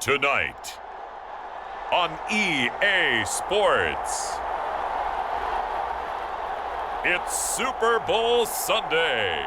Tonight on EA Sports, it's Super Bowl Sunday.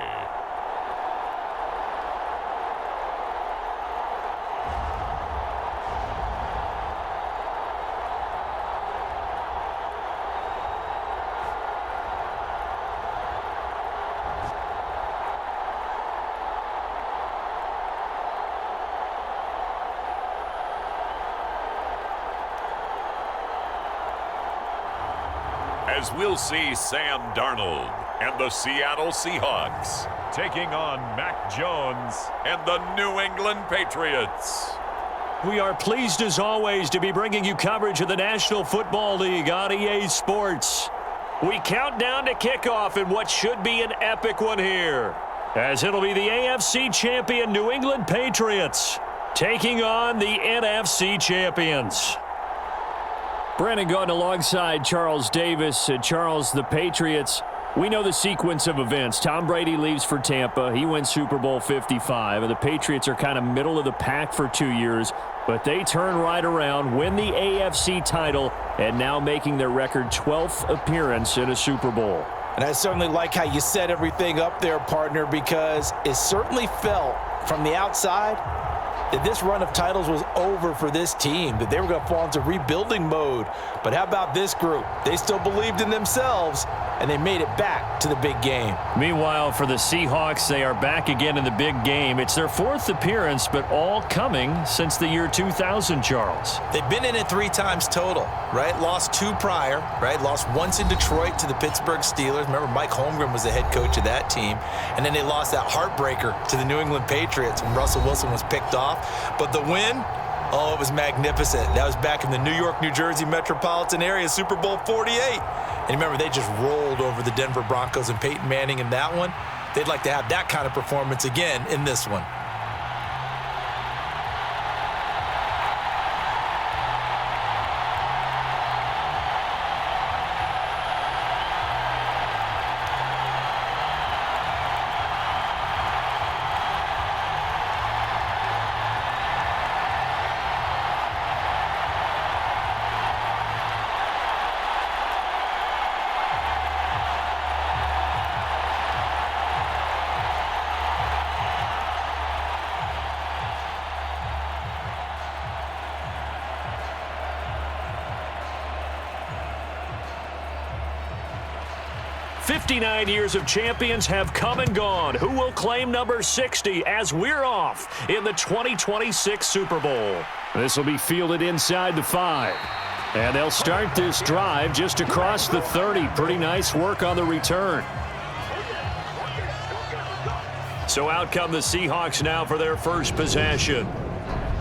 As we'll see Sam Darnold and the Seattle Seahawks taking on Mac Jones and the New England Patriots. We are pleased as always to be bringing you coverage of the National Football League on EA Sports. We count down to kickoff in what should be an epic one here, as it'll be the AFC champion New England Patriots taking on the NFC champions. Brandon Gaunt alongside Charles Davis. Charles, the Patriots, we know the sequence of events. Tom Brady leaves for Tampa. He wins Super Bowl 55. And the Patriots are kind of middle of the pack for 2 years. But they turn right around, win the AFC title, and now making their record 12th appearance in a Super Bowl. And I certainly like how you set everything up there, partner, because it certainly felt from the outside that this run of titles was over for this team, that they were going to fall into rebuilding mode. But how about this group? They still believed in themselves, and they made it back to the big game. Meanwhile, for the Seahawks, they are back again in the big game. It's their 4th appearance, but all coming since the year 2000, Charles. They've been in it 3 times total, right? Lost 2 prior, right? Lost once in Detroit to the Pittsburgh Steelers. Remember, Mike Holmgren was the head coach of that team. And then they lost that heartbreaker to the New England Patriots when Russell Wilson was picked off. But the win, oh, it was magnificent. That was back in the New York, New Jersey metropolitan area, Super Bowl 48. And remember, they just rolled over the Denver Broncos and Peyton Manning in that one. They'd like to have that kind of performance again in this one. "59 years of champions have come and gone. Who will claim number 60 as we're off in the 2026 Super Bowl?" This will be fielded inside the 5. And they'll start this drive just across the 30. Pretty nice work on the return. So out come the Seahawks now for their first possession.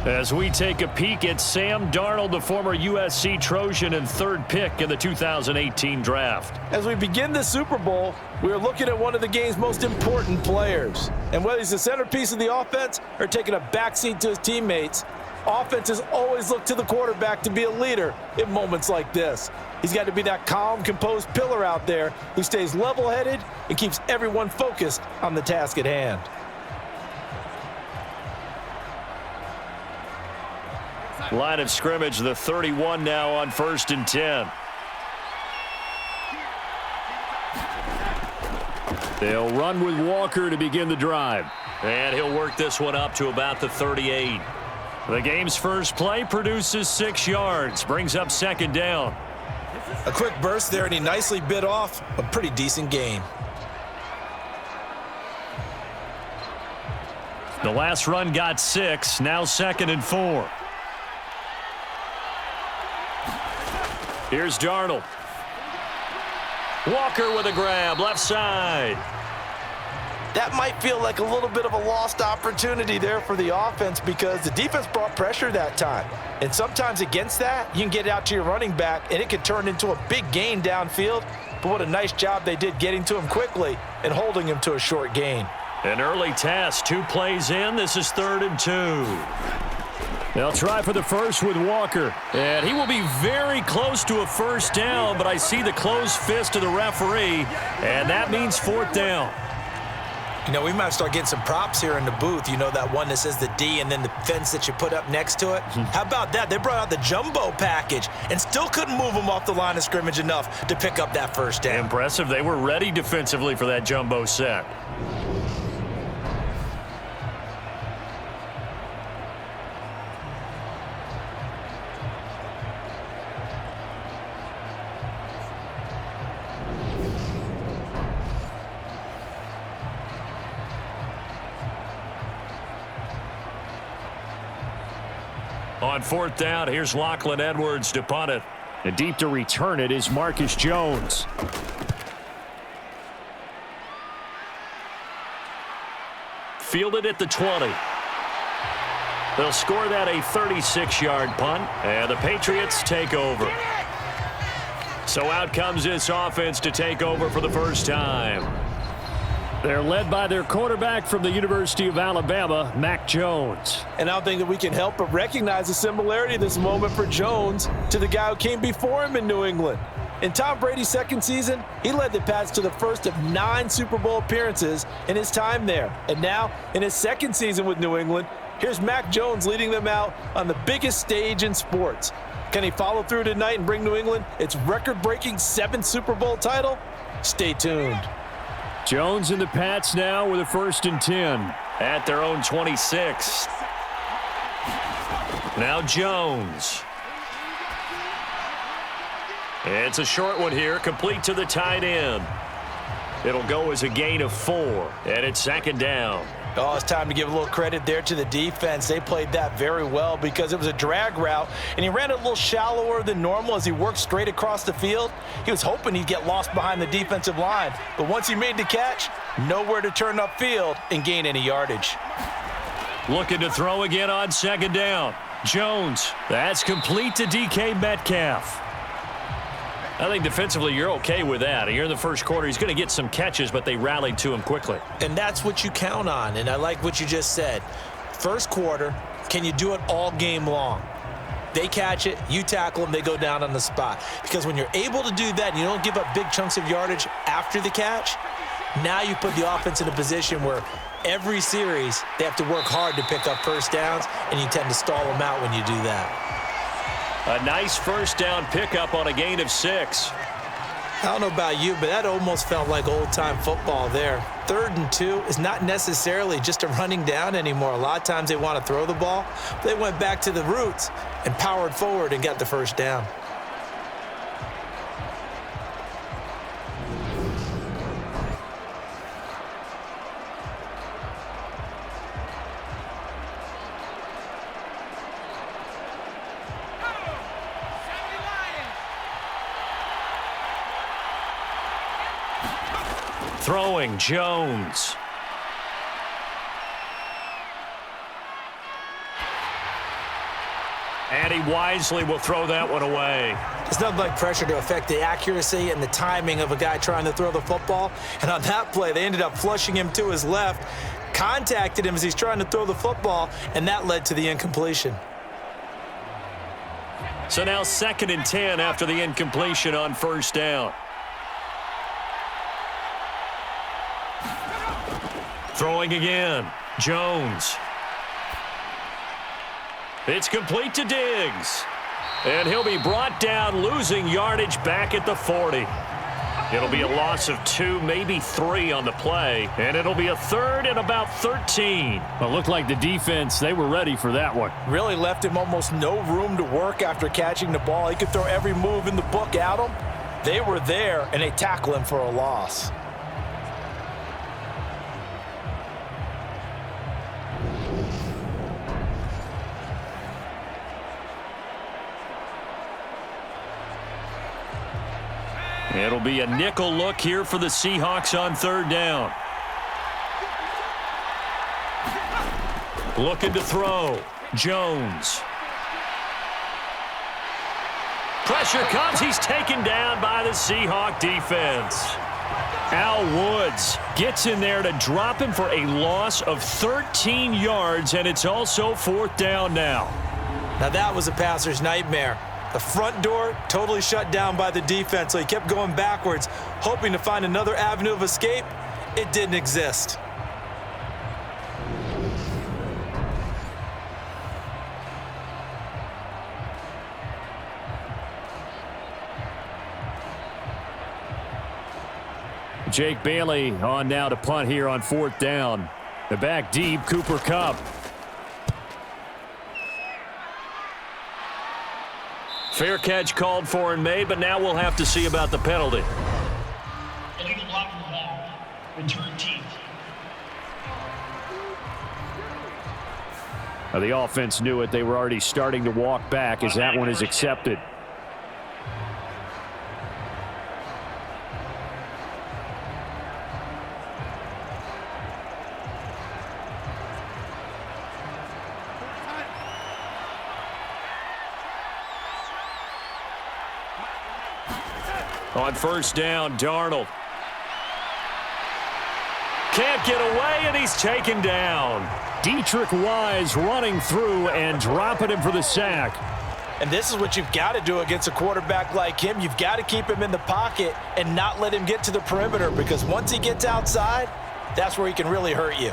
As we take a peek at Sam Darnold, the former USC Trojan and 3rd pick in the 2018 draft. As we begin the Super Bowl, we are looking at one of the game's most important players. And whether he's the centerpiece of the offense or taking a backseat to his teammates, offenses always look to the quarterback to be a leader in moments like this. He's got to be that calm, composed pillar out there who stays level-headed and keeps everyone focused on the task at hand. Line of scrimmage, the 31 now on 1st and 10. They'll run with Walker to begin the drive. And he'll work this one up to about the 38. The game's first play produces 6 yards, brings up 2nd down. A quick burst there, and he nicely bit off a pretty decent gain. The last run got 6, now 2nd and 4. Here's Darnold. Walker with a grab, left side. That might feel like a little bit of a lost opportunity there for the offense because the defense brought pressure that time. And sometimes against that, you can get out to your running back, and it can turn into a big gain downfield. But what a nice job they did getting to him quickly and holding him to a short gain. An early test, 2 plays in. This is 3rd and 2. They'll try for the first with Walker. And he will be very close to a first down, but I see the closed fist of the referee, and that means 4th down. You know, we might start getting some props here in the booth. You know, that one that says the D and then the fence that you put up next to it? How about that? They brought out the jumbo package and still couldn't move them off the line of scrimmage enough to pick up that first down. Impressive. They were ready defensively for that jumbo set. On fourth down, here's Lachlan Edwards to punt it. And deep to return it is Marcus Jones. Fielded at the 20. They'll score that a 36-yard punt, and the Patriots take over. So out comes this offense to take over for the first time. They're led by their quarterback from the University of Alabama, Mac Jones. And I don't think that we can help but recognize the similarity of this moment for Jones to the guy who came before him in New England. In Tom Brady's second season, he led the Pats to the first of 9 Super Bowl appearances in his time there. And now, in his second season with New England, here's Mac Jones leading them out on the biggest stage in sports. Can he follow through tonight and bring New England its record-breaking 7th Super Bowl title? Stay tuned. Jones and the Pats now with a 1st and 10 at their own 26. Now Jones. It's a short one here, complete to the tight end. It'll go as a gain of 4, and it's 2nd down. Oh, it's time to give a little credit there to the defense. They played that very well because it was a drag route, and he ran it a little shallower than normal as he worked straight across the field. He was hoping he'd get lost behind the defensive line, but once he made the catch, nowhere to turn upfield and gain any yardage. Looking to throw again on 2nd down. Jones, that's complete to DK Metcalf. I think defensively you're okay with that. Here in the first quarter, he's going to get some catches, but they rallied to him quickly. And that's what you count on, and I like what you just said. First quarter, can you do it all game long? They catch it, you tackle them, they go down on the spot. Because when you're able to do that and you don't give up big chunks of yardage after the catch, now you put the offense in a position where every series they have to work hard to pick up first downs, and you tend to stall them out when you do that. A nice first down pickup on a gain of 6. I don't know about you, but that almost felt like old-time football there. 3rd and 2 is not necessarily just a running down anymore. A lot of times they want to throw the ball. They went back to the roots and powered forward and got the first down. Throwing Jones. And he wisely will throw that one away. There's nothing like pressure to affect the accuracy and the timing of a guy trying to throw the football. And on that play, they ended up flushing him to his left, contacted him as he's trying to throw the football, and that led to the incompletion. So now 2nd and 10 after the incompletion on 1st down. Throwing again, Jones. It's complete to Diggs. And he'll be brought down, losing yardage back at the 40. It'll be a loss of 2, maybe 3 on the play. And it'll be a 3rd and about 13. Well, it looked like the defense, they were ready for that one. Really left him almost no room to work after catching the ball. He could throw every move in the book at him. They were there, and they tackle him for a loss. It'll be a nickel look here for the Seahawks on 3rd down. Looking to throw. Jones. Pressure comes. He's taken down by the Seahawk defense. Al Woods gets in there to drop him for a loss of 13 yards, and it's also 4th down now. Now that was a passer's nightmare. The front door totally shut down by the defense, so he kept going backwards, hoping to find another avenue of escape. It didn't exist. Jake Bailey on now to punt here on 4th down. The back deep, Cooper Kupp. Fair catch called for and made, but now we'll have to see about the penalty. Illegal blocking the ball. Return team. The offense knew it. They were already starting to walk back as that one is accepted. On 1st down, Darnold. Can't get away, and he's taken down. Dietrich Wise running through and dropping him for the sack. And this is what you've got to do against a quarterback like him. You've got to keep him in the pocket and not let him get to the perimeter, because once he gets outside, that's where he can really hurt you.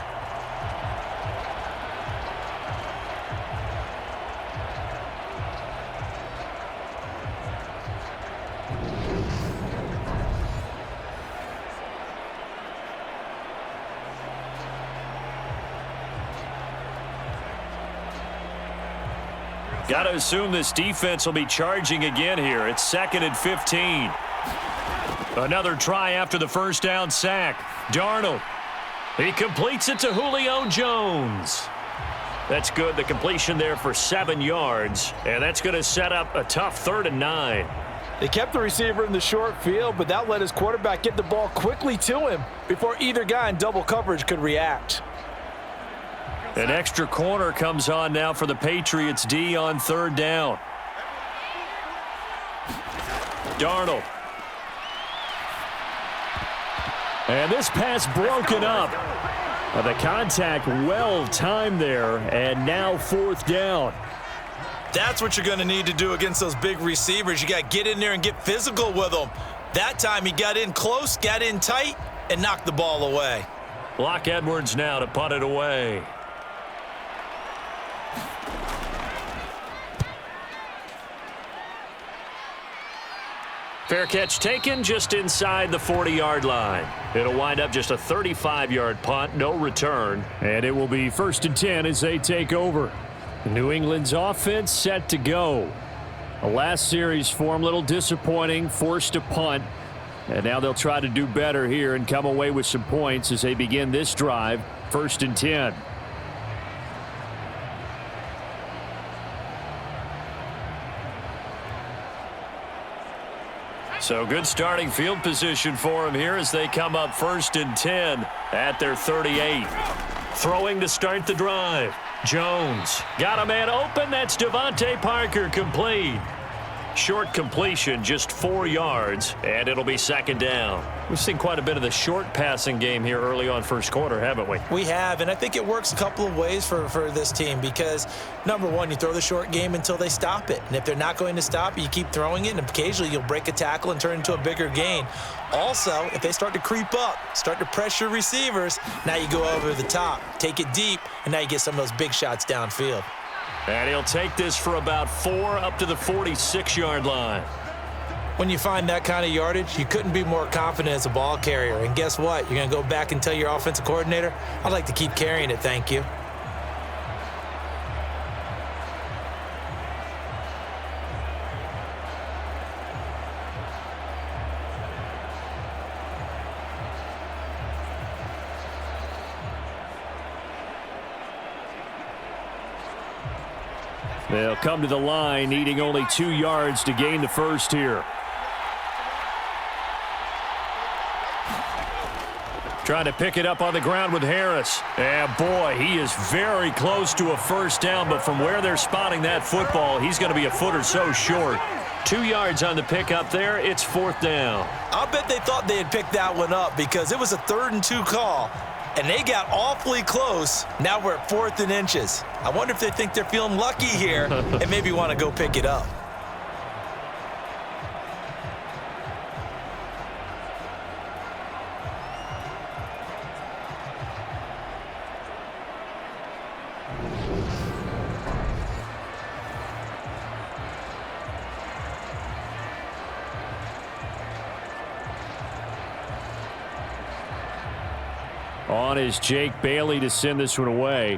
Got to assume this defense will be charging again here. It's 2nd and 15. Another try after the 1st down sack. Darnold. He completes it to Julio Jones. That's good. The completion there for 7 yards. And that's going to set up a tough 3rd and 9. They kept the receiver in the short field, but that let his quarterback get the ball quickly to him before either guy in double coverage could react. An extra corner comes on now for the Patriots D on 3rd down. Darnold. And this pass broken up. The contact well timed there, and now 4th down. That's what you're going to need to do against those big receivers. You got to get in there and get physical with them. That time he got in close, got in tight, and knocked the ball away. Block Edwards now to punt it away. Fair catch taken just inside the 40-yard line. It'll wind up just a 35-yard punt, no return. And it will be 1st and 10 as they take over. New England's offense set to go. The last series for them, a little disappointing, forced to punt. And now they'll try to do better here and come away with some points as they begin this drive, 1st and 10. So good starting field position for them here as they come up 1st and 10 at their 38. Throwing to start the drive. Jones got a man open. That's Devontae Parker, complete. Short completion, just 4 yards, and it'll be 2nd down. We've seen quite a bit of the short passing game here early on 1st quarter, haven't we? We have, and I think it works a couple of ways for this team because, number one, you throw the short game until they stop it. And if they're not going to stop it, you keep throwing it, and occasionally you'll break a tackle and turn it into a bigger gain. Also, if they start to creep up, start to pressure receivers, now you go over the top, take it deep, and now you get some of those big shots downfield. And he'll take this for about 4 up to the 46-yard line. When you find that kind of yardage, you couldn't be more confident as a ball carrier. And guess what? You're going to go back and tell your offensive coordinator, I'd like to keep carrying it, thank you. They'll come to the line, needing only 2 yards to gain the first here. Trying to pick it up on the ground with Harris. And boy, he is very close to a 1st down, but from where they're spotting that football, he's going to be a foot or so short. 2 yards on the pickup there. It's 4th down. I'll bet they thought they had picked that one up because it was a 3rd and 2 call. And they got awfully close. Now we're at 4th and inches. I wonder if they think they're feeling lucky here and maybe want to go pick it up. On is Jake Bailey to send this one away.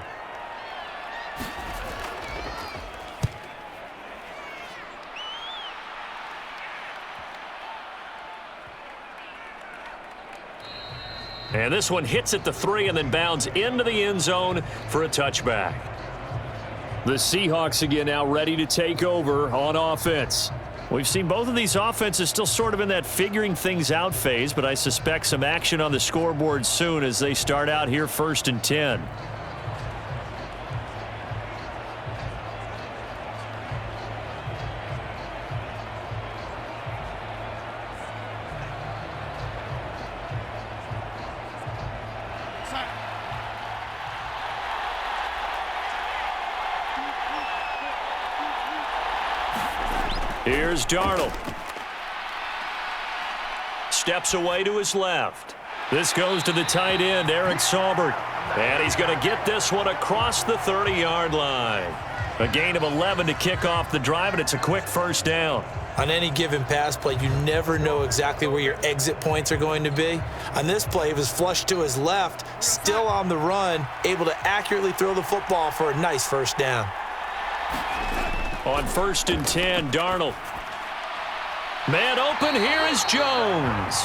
And this one hits at the 3 and then bounds into the end zone for a touchback. The Seahawks again now ready to take over on offense. We've seen both of these offenses still sort of in that figuring things out phase, but I suspect some action on the scoreboard soon as they start out here 1st and 10. Here's Darnold. Steps away to his left. This goes to the tight end, Eric Saubert. And he's going to get this one across the 30-yard line. A gain of 11 to kick off the drive, and it's a quick first down. On any given pass play, you never know exactly where your exit points are going to be. On this play, it was flushed to his left, still on the run, able to accurately throw the football for a nice first down. On 1st and 10, Darnold. Man open, here is Jones.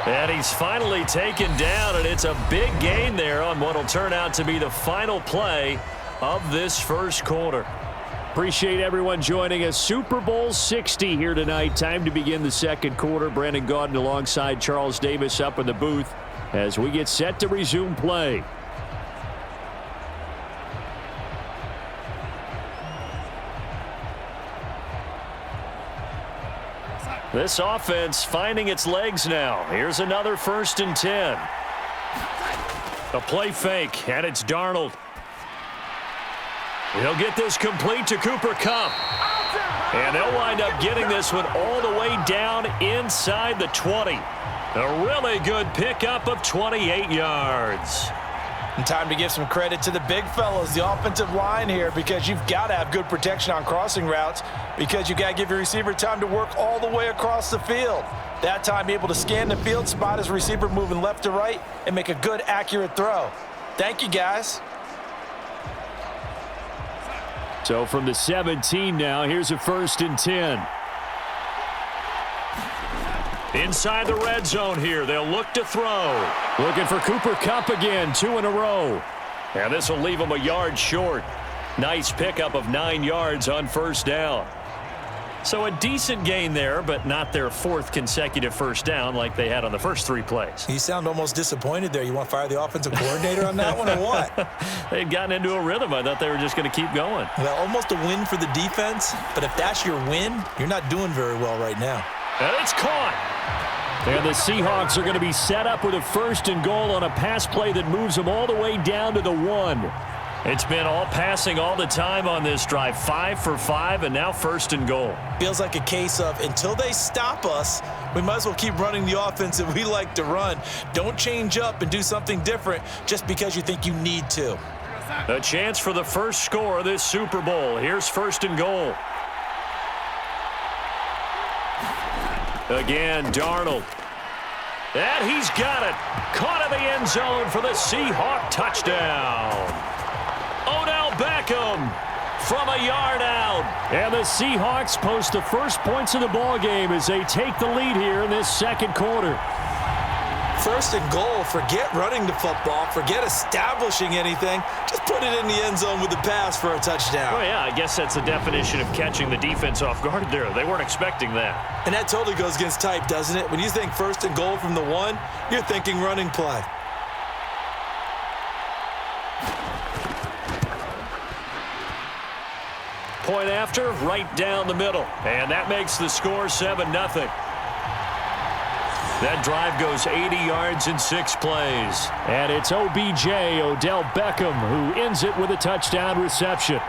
And he's finally taken down, and it's a big gain there on what will turn out to be the final play of this first quarter. Appreciate everyone joining us. Super Bowl 60 here tonight. Time to begin the second quarter. Brandon Gaudin alongside Charles Davis up in the booth as we get set to resume play. This offense finding its legs now. Here's another 1st and 10. A play fake, and it's Darnold. He'll get this complete to Cooper Kupp. And they'll wind up getting this one all the way down inside the 20. A really good pickup of 28 yards. And time to give some credit to the big fellas, the offensive line here, because you've got to have good protection on crossing routes because you've got to give your receiver time to work all the way across the field. That time able to scan the field, spot his receiver moving left to right, and make a good, accurate throw. Thank you, guys. So from the 17 now, here's a 1st and 10. Inside the red zone here, they'll look to throw. Looking for Cooper Kupp again, 2 in a row. And this will leave him a yard short. Nice pickup of 9 yards on first down. So a decent gain there, but not their 4th consecutive first down like they had on the first 3 plays. You sound almost disappointed there. You want to fire the offensive coordinator on that one or what? They'd gotten into a rhythm. I thought they were just going to keep going. Well, almost a win for the defense, but if that's your win, you're not doing very well right now. And it's caught. And the Seahawks are going to be set up with a 1st and goal on a pass play that moves them all the way down to the 1. It's been all passing all the time on this drive. 5 for 5, and now 1st and goal. Feels like a case of until they stop us, we might as well keep running the offense that we like to run. Don't change up and do something different just because you think you need to. A chance for the first score of this Super Bowl. Here's 1st and goal. Again, Darnold. And he's got it. Caught in the end zone for the Seahawk touchdown. Odell Beckham from a yard out. And the Seahawks post the first points of the ball game as they take the lead here in this second quarter. 1st and goal, forget running the football, forget establishing anything. Just put it in the end zone with the pass for a touchdown. Oh, yeah, I guess that's the definition of catching the defense off guard there. They weren't expecting that. And that totally goes against type, doesn't it? When you think 1st and goal from the 1, you're thinking running play. Point after, right down the middle. And that makes the score 7-0. That drive goes 80 yards in 6 plays. And it's OBJ, Odell Beckham, who ends it with a touchdown reception.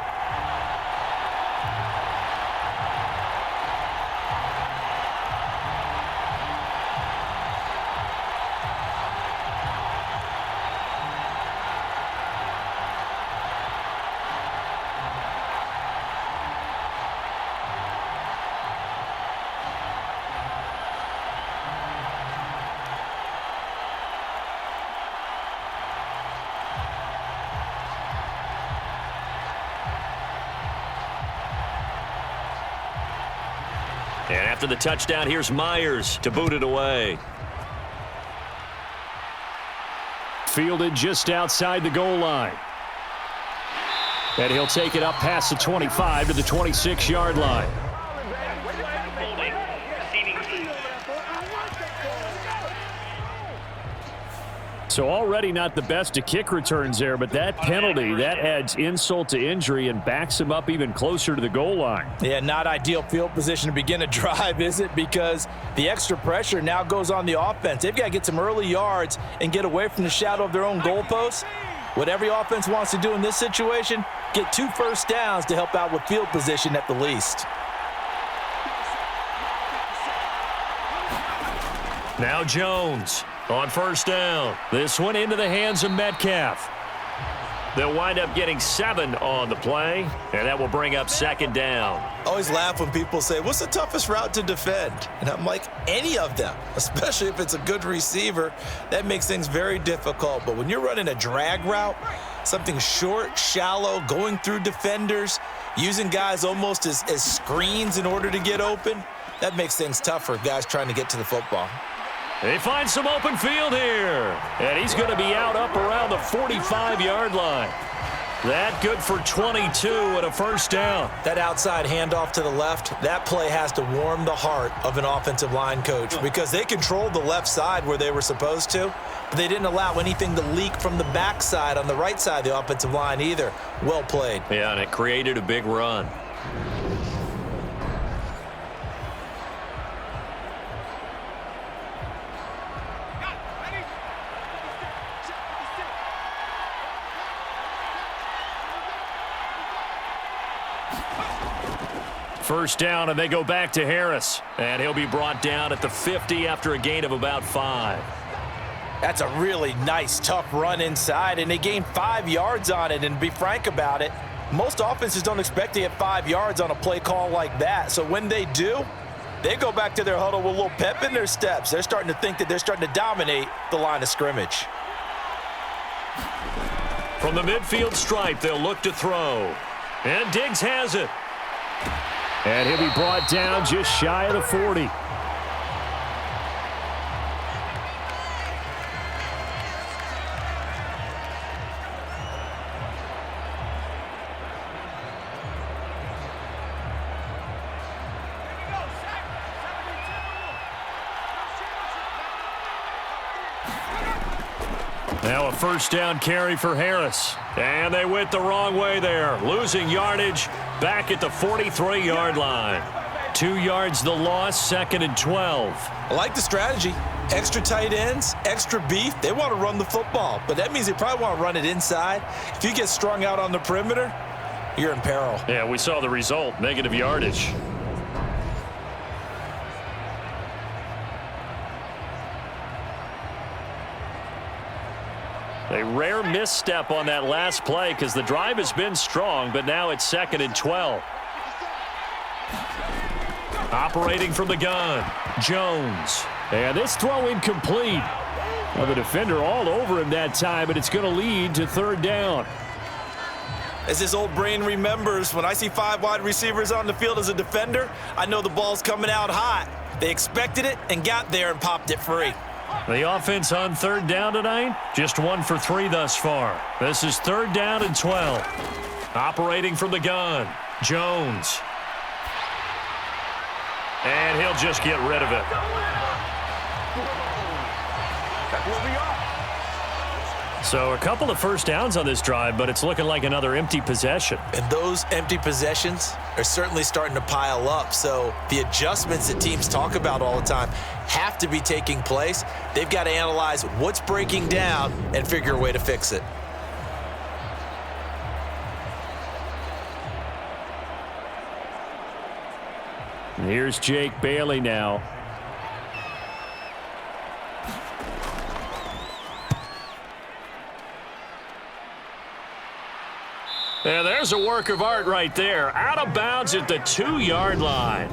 And after the touchdown, here's Myers to boot it away. Fielded just outside the goal line. And he'll take it up past the 25 to the 26-yard line. So already not the best of kick returns there, but that penalty, that adds insult to injury and backs him up even closer to the goal line. Yeah, not ideal field position to begin a drive, is it? Because the extra pressure now goes on the offense. They've got to get some early yards and get away from the shadow of their own goalposts. What every offense wants to do in this situation, get 2 first downs to help out with field position at the least. Now Jones on first down. This one into the hands of Metcalf. They'll wind up getting 7 on the play, and that will bring up second down. I always laugh when people say, what's the toughest route to defend? And I'm like, any of them, especially if it's a good receiver. That makes things very difficult. But when you're running a drag route, something short, shallow, going through defenders, using guys almost as screens in order to get open, that makes things tough for guys trying to get to the football. They find some open field here, and he's going to be out up around the 45-yard line. That good for 22 and a first down. That outside handoff to the left, that play has to warm the heart of an offensive line coach because they controlled the left side where they were supposed to, but they didn't allow anything to leak from the backside on the right side of the offensive line either. Well played. Yeah, and it created a big run. First down, and they go back to Harris. And he'll be brought down at the 50 after a gain of about 5. That's a really nice, tough run inside, and they gained 5 yards on it. And to be frank about it, most offenses don't expect to get 5 yards on a play call like that. So when they do, they go back to their huddle with a little pep in their steps. They're starting to think that they're starting to dominate the line of scrimmage. From the midfield stripe, they'll look to throw. And Diggs has it. And he'll be brought down just shy of the 40. Now a first down carry for Harris. And they went the wrong way there, losing yardage back at the 43-yard line. 2 yards the loss, 2nd and 12. I like the strategy. Extra tight ends, extra beef. They want to run the football, but that means they probably want to run it inside. If you get strung out on the perimeter, you're in peril. Yeah, we saw the result, negative yardage. A rare misstep on that last play because the drive has been strong, but now it's 2nd and 12. Operating from the gun, Jones. And this throw incomplete. Well, the defender all over him that time, but it's going to lead to 3rd down. As this old brain remembers, when I see 5 wide receivers on the field as a defender, I know the ball's coming out hot. They expected it and got there and popped it free. The offense on 3rd down tonight, just 1 for 3 thus far. This is 3rd down and 12. Operating from the gun, Jones. And he'll just get rid of it. So a couple of first downs on this drive, but it's looking like another empty possession. And those empty possessions are certainly starting to pile up. So the adjustments that teams talk about all the time have to be taking place. They've got to analyze what's breaking down and figure a way to fix it. And here's Jake Bailey now. And there's a work of art right there. Out of bounds at the 2-yard line.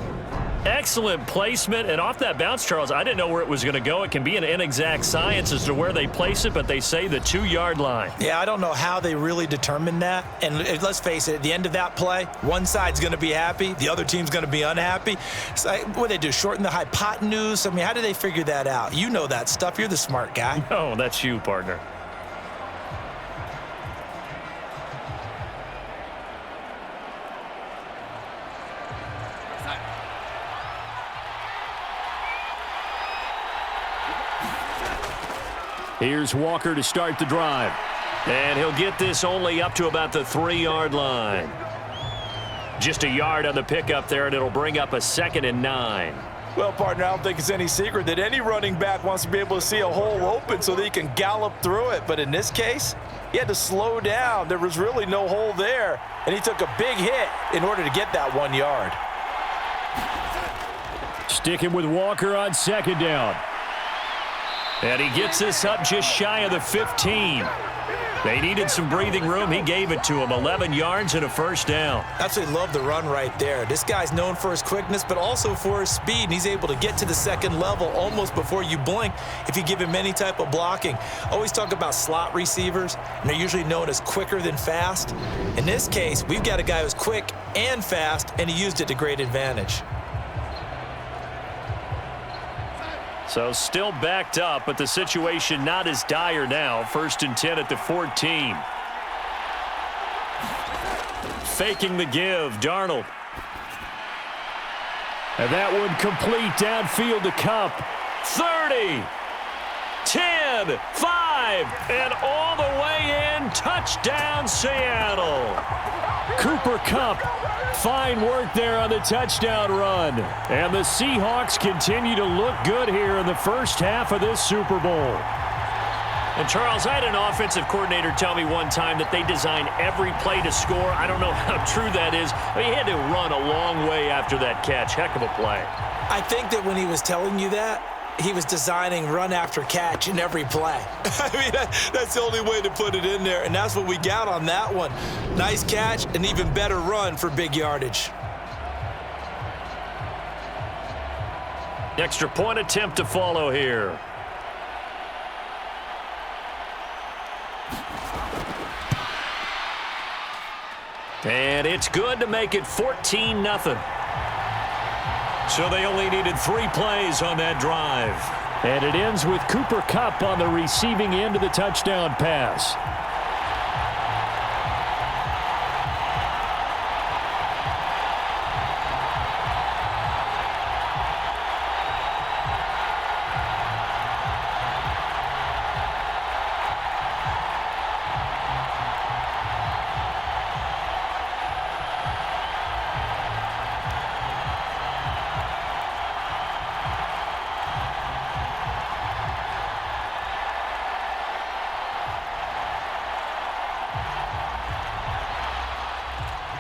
Excellent placement, and off that bounce, Charles, I didn't know where it was going to go. It can be an inexact science as to where they place it, but they say the 2-yard line. Yeah, I don't know how they really determined that. And let's face it, at the end of that play, one side's going to be happy, the other team's going to be unhappy. So what do they do, shorten the hypotenuse? I mean, how do they figure that out? You know that stuff. You're the smart guy. Oh, that's you, partner. Here's Walker to start the drive. And he'll get this only up to about the 3-yard line. Just a yard on the pickup there, and it'll bring up a 2nd and 9. Well, partner, I don't think it's any secret that any running back wants to be able to see a hole open so that he can gallop through it. But in this case, he had to slow down. There was really no hole there, and he took a big hit in order to get that 1 yard. Sticking with Walker on 2nd down. And he gets this up just shy of the 15. They needed some breathing room. He gave it to him. 11 yards and a 1st down. Absolutely love the run right there. This guy's known for his quickness, but also for his speed. And he's able to get to the 2nd level almost before you blink if you give him any type of blocking. Always talk about slot receivers, and they're usually known as quicker than fast. In this case, we've got a guy who's quick and fast, and he used it to great advantage. So still backed up, but the situation not as dire now. 1st and 10 at the 14. Faking the give, Darnold. And that one complete downfield to Kupp. 30, 10, 5, and all the way in. Touchdown, Seattle. Cooper Kupp, fine work there on the touchdown run. And the Seahawks continue to look good here in the first half of this Super Bowl. And, Charles, I had an offensive coordinator tell me one time that they design every play to score. I don't know how true that is. But he had to run a long way after that catch. Heck of a play. I think that when he was telling you that, he was designing run after catch in every play. I mean, that's the only way to put it in there, and that's what we got on that one. Nice catch, an even better run for big yardage. Extra point attempt to follow here. And it's good to make it 14-0. So they only needed 3 plays on that drive. And it ends with Cooper Kupp on the receiving end of the touchdown pass.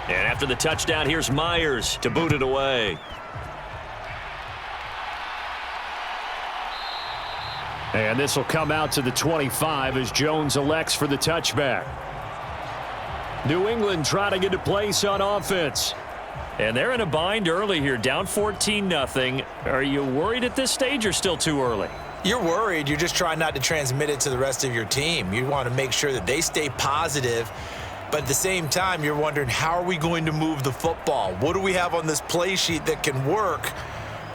And after the touchdown, here's Myers to boot it away. And this will come out to the 25 as Jones elects for the touchback. New England trying to get a place on offense. And they're in a bind early here, down 14-0. Are you worried at this stage or still too early? You're worried. You're just trying not to transmit it to the rest of your team. You want to make sure that they stay positive. But at the same time, you're wondering, how are we going to move the football? What do we have on this play sheet that can work?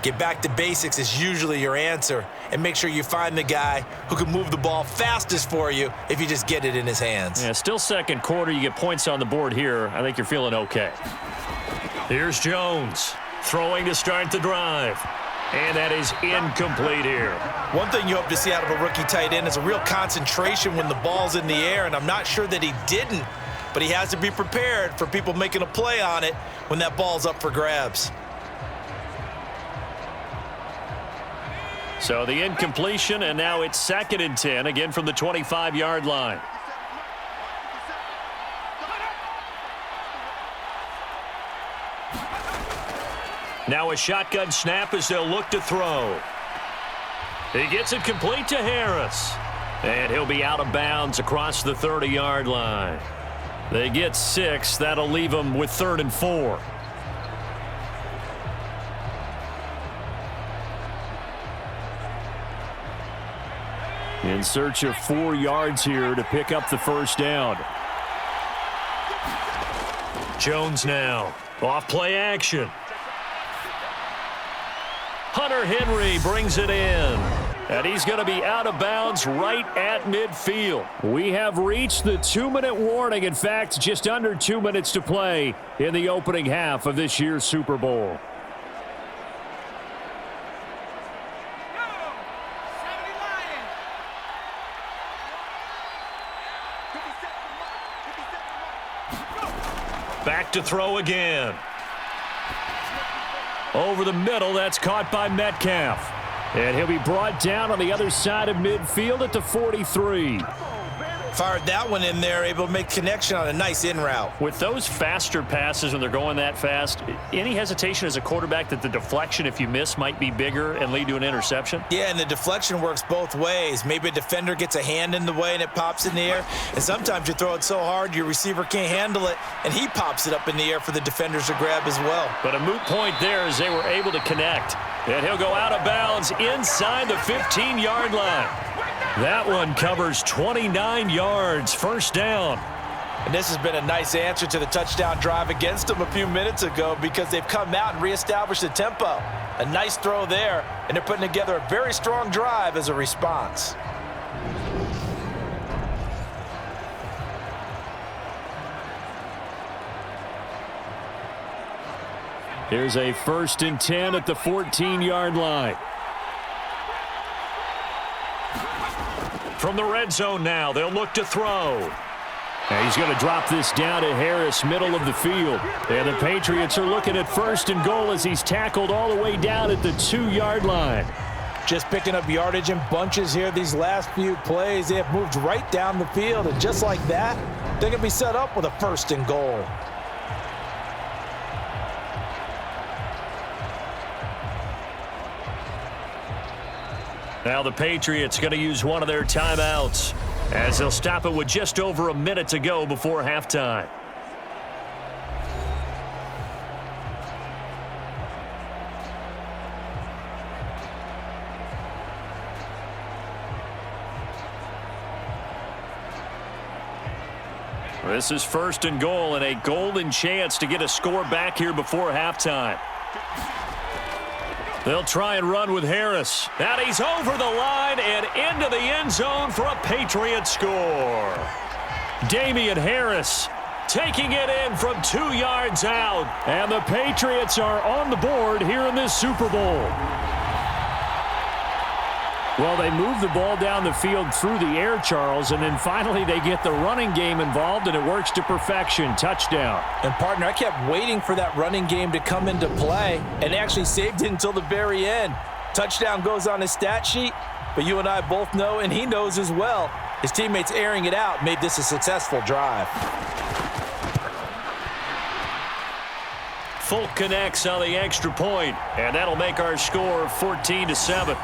Get back to basics is usually your answer. And make sure you find the guy who can move the ball fastest for you if you just get it in his hands. Yeah, still 2nd quarter. You get points on the board here. I think you're feeling okay. Here's Jones throwing to start the drive. And that is incomplete here. One thing you hope to see out of a rookie tight end is a real concentration when the ball's in the air, and I'm not sure that he didn't. But he has to be prepared for people making a play on it when that ball's up for grabs. So the incompletion, and now it's 2nd and 10, again from the 25-yard line. Now a shotgun snap as they'll look to throw. He gets it complete to Harris. And he'll be out of bounds across the 30-yard line. They get 6. That'll leave them with 3rd and 4. In search of 4 yards here to pick up the first down. Jones now. Off play action. Hunter Henry brings it in. And he's going to be out of bounds right at midfield. We have reached the 2-minute warning. In fact, just under 2 minutes to play in the opening half of this year's Super Bowl. Back to throw again. Over the middle, that's caught by Metcalf. And he'll be brought down on the other side of midfield at the 43. Fired that one in there, able to make connection on a nice in route. With those faster passes when they're going that fast, any hesitation as a quarterback that the deflection, if you miss, might be bigger and lead to an interception? Yeah, and the deflection works both ways. Maybe a defender gets a hand in the way and it pops in the air. And sometimes you throw it so hard your receiver can't handle it, and he pops it up in the air for the defenders to grab as well. But a moot point there as they were able to connect. And he'll go out of bounds inside the 15-yard line. That one covers 29 yards. First down. And this has been a nice answer to the touchdown drive against them a few minutes ago because they've come out and reestablished the tempo. A nice throw there, and they're putting together a very strong drive as a response. Here's a 1st and 10 at the 14-yard line. From the red zone now, they'll look to throw. And he's going to drop this down to Harris, middle of the field. And the Patriots are looking at 1st and goal as he's tackled all the way down at the 2-yard line. Just picking up yardage in bunches here these last few plays. They have moved right down the field, and just like that, they're going to be set up with a 1st and goal. Now the Patriots going to use one of their timeouts as they'll stop it with just over a minute to go before halftime. This is 1st and goal and a golden chance to get a score back here before halftime. They'll try and run with Harris. And he's over the line and into the end zone for a Patriot score. Damian Harris taking it in from 2 yards out. And the Patriots are on the board here in this Super Bowl. Well, they move the ball down the field through the air, Charles, and then finally they get the running game involved, and it works to perfection. Touchdown. And, partner, I kept waiting for that running game to come into play and actually saved it until the very end. Touchdown goes on his stat sheet, but you and I both know, and he knows as well, his teammates airing it out made this a successful drive. Folk connects on the extra point, and that'll make our score 14-7.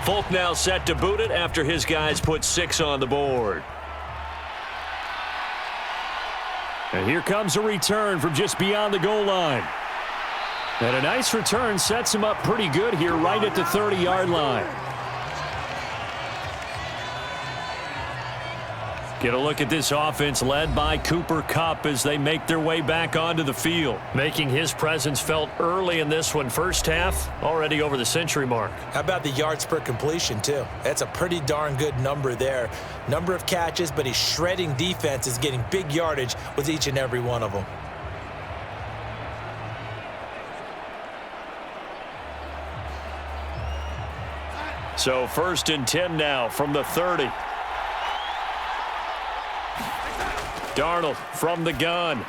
Folk now set to boot it after his guys put 6 on the board. And here comes a return from just beyond the goal line. And a nice return sets him up pretty good here right at the 30-yard line. Get a look at this offense led by Cooper Kupp as they make their way back onto the field. Making his presence felt early in this one. First half, already over the century mark. How about the yards per completion, too? That's a pretty darn good number there. Number of catches, but he's shredding defense, is getting big yardage with each and every one of them. So 1st and 10 now from the 30. Darnold from the gun.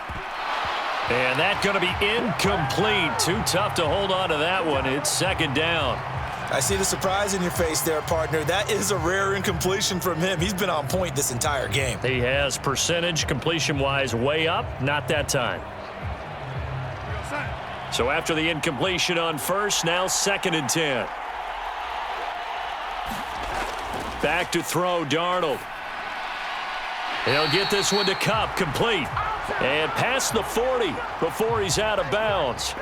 And that's going to be incomplete. Too tough to hold on to that one. It's second down. I see the surprise in your face there, partner. That is a rare incompletion from him. He's been on point this entire game. He has percentage completion-wise way up. Not that time. So after the incompletion on first, now 2nd and 10. Back to throw, Darnold. He'll get this one to Kupp, complete. And past the 40 before he's out of bounds.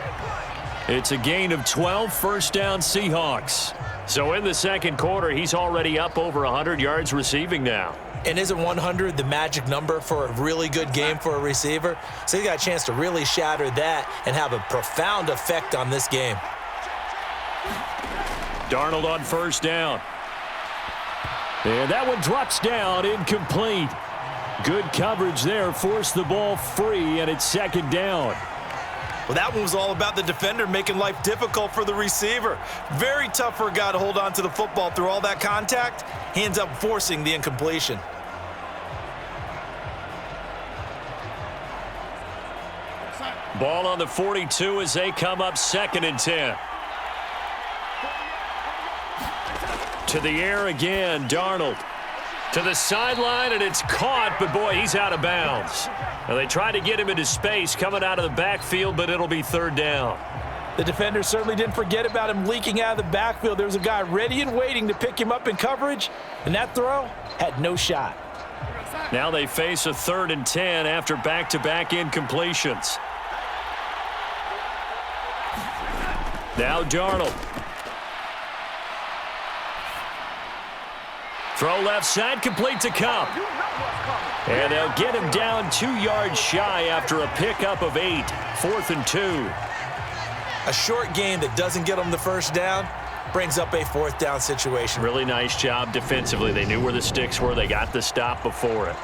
It's a gain of 12, first down Seahawks. So in the second quarter, he's already up over 100 yards receiving now. And isn't 100 the magic number for a really good game for a receiver? So he got a chance to really shatter that and have a profound effect on this game. Darnold on first down. And that one drops down, incomplete. Good coverage there, forced the ball free, and it's second down. Well, that one was all about the defender making life difficult for the receiver. Very tough for a guy to hold on to the football through all that contact. He ends up forcing the incompletion. Ball on the 42 as they come up 2nd and 10. To the air again, Darnold. To the sideline, and it's caught, but boy, he's out of bounds. Now, they tried to get him into space coming out of the backfield, but it'll be third down. The defender certainly didn't forget about him leaking out of the backfield. There was a guy ready and waiting to pick him up in coverage, and that throw had no shot. Now they face a 3rd and 10 after back-to-back incompletions. Now Darnold. Throw left side, complete to Kupp. And they'll get him down 2 yards shy after a pickup of 8. 4th and 2. A short game that doesn't get them the first down brings up a 4th down situation. Really nice job defensively. They knew where the sticks were. They got the stop before it.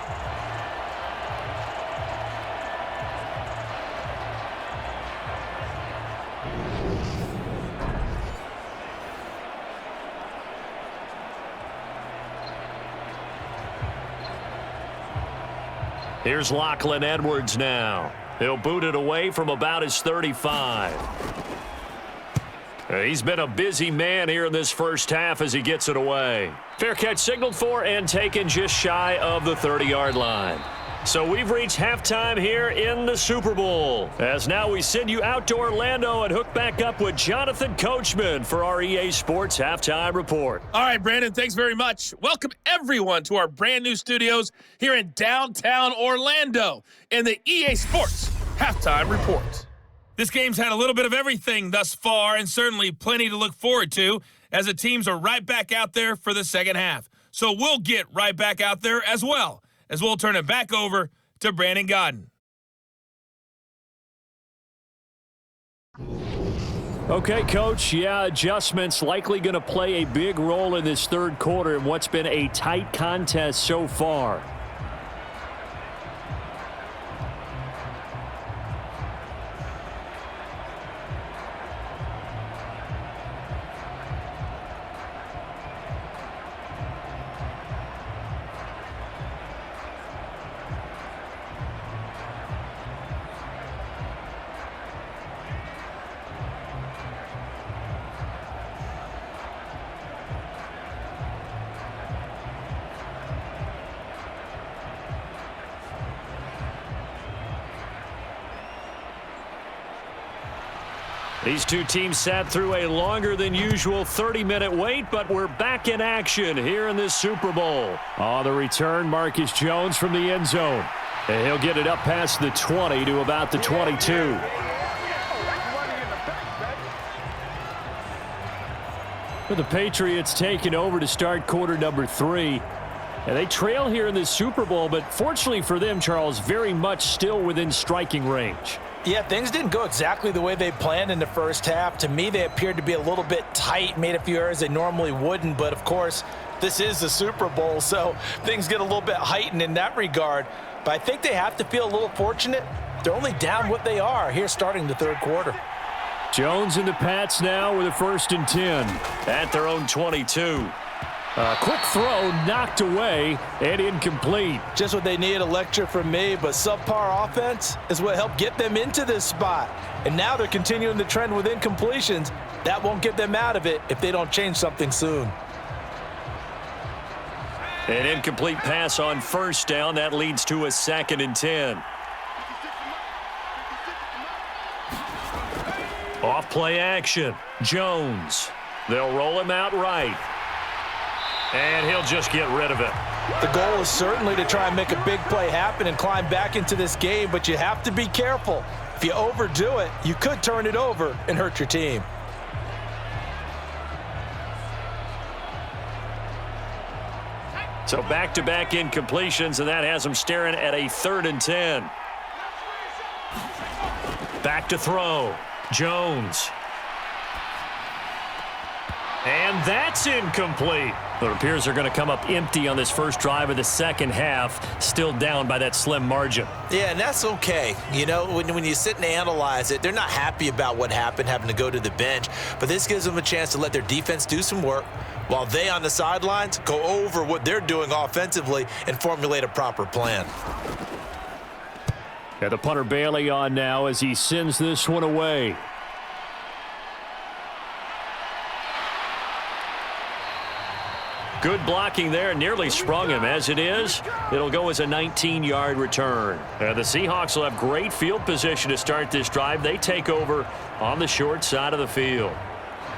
Here's Lachlan Edwards now. He'll boot it away from about his 35. He's been a busy man here in this first half as he gets it away. Fair catch signaled for and taken just shy of the 30-yard line. So we've reached halftime here in the Super Bowl. As now we send you out to Orlando and hook back up with Jonathan Coachman for our EA Sports Halftime Report. All right, Brandon, thanks very much. Welcome, everyone, to our brand new studios here in downtown Orlando in the EA Sports Halftime Report. This game's had a little bit of everything thus far and certainly plenty to look forward to as the teams are right back out there for the second half. So we'll get right back out there as well, as we'll turn it back over to Brandon Godden. Okay, Coach. Yeah, adjustments likely going to play a big role in this third quarter in what's been a tight contest so far. These two teams sat through a longer than usual 30-minute wait, but we're back in action here in this Super Bowl. On the return, Marcus Jones from the end zone. And he'll get it up past the 20 to about the 22. For the Patriots taking over to start quarter number 3. And they trail here in this Super Bowl, but fortunately for them, Charles, very much still within striking range. Yeah, things didn't go exactly the way they planned in the first half. To me, they appeared to be a little bit tight, made a few errors they normally wouldn't. But, of course, this is the Super Bowl, so things get a little bit heightened in that regard. But I think they have to feel a little fortunate. They're only down what they are here starting the third quarter. Jones and the Pats now with a 1st and 10. At their own 22. Quick throw knocked away and incomplete. Just what they need, a lecture from me, but subpar offense is what helped get them into this spot. And now they're continuing the trend with incompletions. That won't get them out of it if they don't change something soon. An incomplete pass on first down. That leads to a 2nd and 10. Off play action. Jones. They'll roll him out right. And he'll just get rid of it. The goal is certainly to try and make a big play happen and climb back into this game, but you have to be careful. If you overdo it, you could turn it over and hurt your team. So back-to-back incompletions, and that has them staring at a 3rd and 10. Back to throw. Jones. And that's incomplete. It appears they're going to come up empty on this first drive of the second half, still down by that slim margin. Yeah, and that's okay. You know, when you sit and analyze it, they're not happy about what happened, having to go to the bench. But this gives them a chance to let their defense do some work while they on the sidelines go over what they're doing offensively and formulate a proper plan. And the punter Bailey on now as he sends this one away. Good blocking there, nearly sprung him. As it is, it'll go as a 19-yard return. The Seahawks will have great field position to start this drive. They take over on the short side of the field.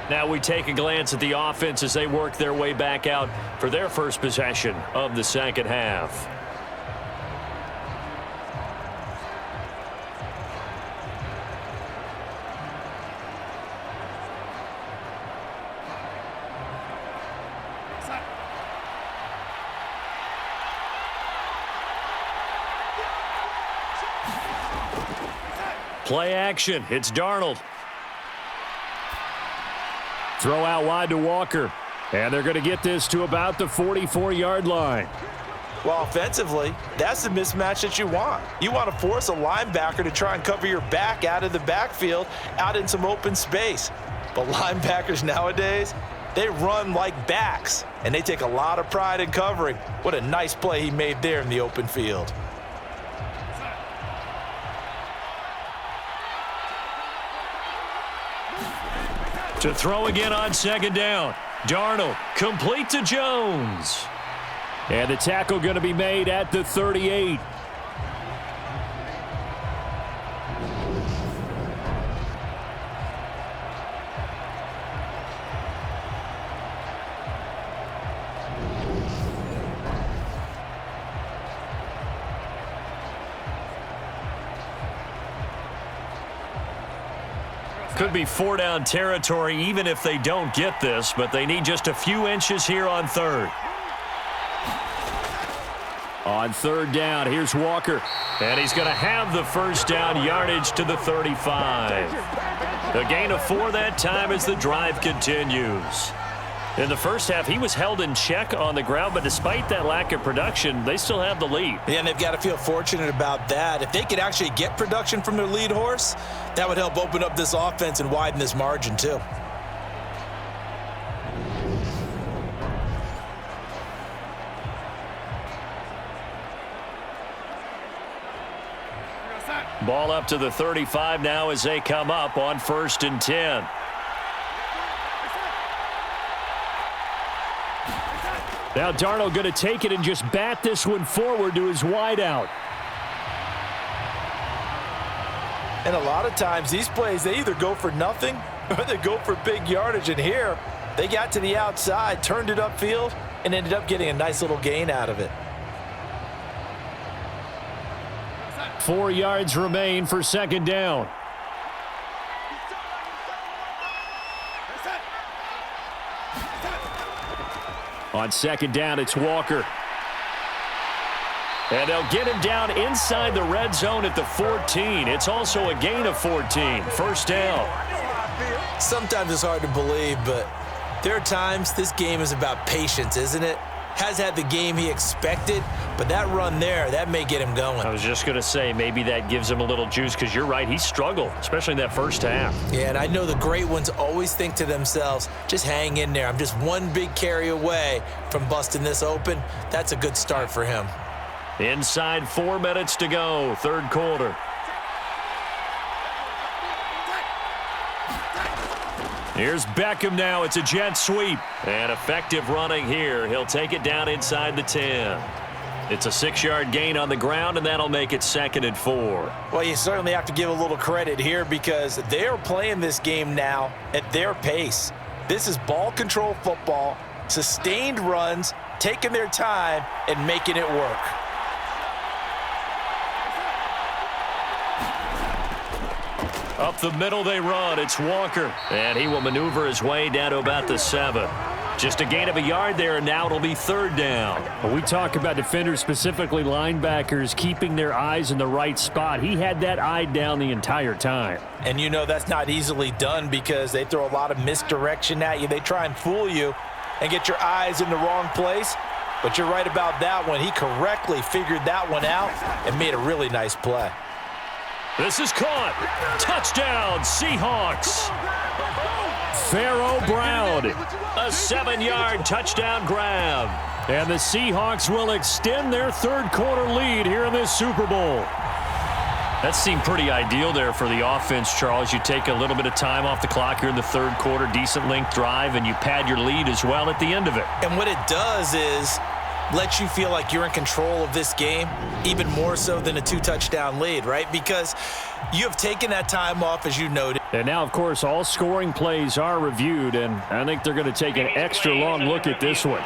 Now we take a glance at the offense as they work their way back out for their first possession of the second half. Play action. It's Darnold. Throw out wide to Walker. And they're going to get this to about the 44-yard line. Well, offensively, that's the mismatch that you want. You want to force a linebacker to try and cover your back out of the backfield, out in some open space. But linebackers nowadays, they run like backs, and they take a lot of pride in covering. What a nice play he made there in the open field. To throw again on second down. Darnold complete to Jones. And the tackle going to be made at the 38. Could be 4-down territory even if they don't get this, but they need just a few inches here on third. On third down, here's Walker. And he's going to have the first down, yardage to the 35. The gain of 4 that time as the drive continues. In the first half, he was held in check on the ground, but despite that lack of production, they still have the lead. Yeah, and they've got to feel fortunate about that. If they could actually get production from their lead horse, that would help open up this offense and widen this margin too. Ball up to the 35 now as they come up on 1st and 10. Now Darnold going to take it and just bat this one forward to his wideout. And a lot of times these plays, they either go for nothing or they go for big yardage. And here, they got to the outside, turned it upfield, and ended up getting a nice little gain out of it. 4 yards remain for second down. On second down, it's Walker. And they'll get him down inside the red zone at the 14. It's also a gain of 14. First down. Sometimes it's hard to believe, but there are times this game is about patience, isn't it? has had the game he expected, but that run there, that may get him going. I was just going to say, maybe that gives him a little juice, because you're right, he struggled, especially in that first half. Yeah, and I know the great ones always think to themselves, just hang in there. I'm just one big carry away from busting this open. That's a good start for him. Inside 4 minutes to go, third quarter. Here's Beckham now. It's a jet sweep. And effective running here. He'll take it down inside the 10. It's a 6-yard gain on the ground, and that'll make it 2nd and 4. Well, you certainly have to give a little credit here because they are playing this game now at their pace. This is ball control football, sustained runs, taking their time, and making it work. Up the middle they run. It's Walker. And he will maneuver his way down to about the 7. Just a gain of a yard there, and now it'll be 3rd down. When we talk about defenders, specifically linebackers, keeping their eyes in the right spot, he had that eye down the entire time. And you know that's not easily done because they throw a lot of misdirection at you. They try and fool you and get your eyes in the wrong place. But you're right about that one. He correctly figured that one out and made a really nice play. This is caught. Touchdown, Seahawks. Pharaoh Brown. A 7-yard touchdown grab. And the Seahawks will extend their third quarter lead here in this Super Bowl. That seemed pretty ideal there for the offense, Charles. You take a little bit of time off the clock here in the third quarter, decent length drive, and you pad your lead as well at the end of it. And what it does is let you feel like you're in control of this game, even more so than a 2-touchdown lead, right? Because you have taken that time off, as you noted. And now, of course, all scoring plays are reviewed, and I think they're going to take an extra long look at this one.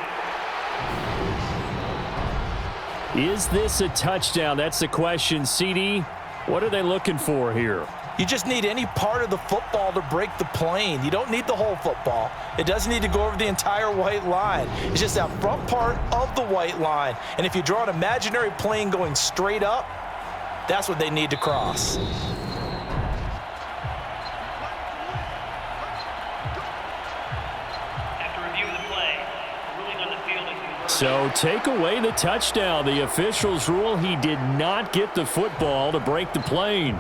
Is this a touchdown? That's the question. CD, what are they looking for here? You just need any part of the football to break the plane. You don't need the whole football. It doesn't need to go over the entire white line. It's just that front part of the white line. And if you draw an imaginary plane going straight up, that's what they need to cross. After review of the play, ruling on the field is So take away the touchdown. The officials rule he did not get the football to break the plane.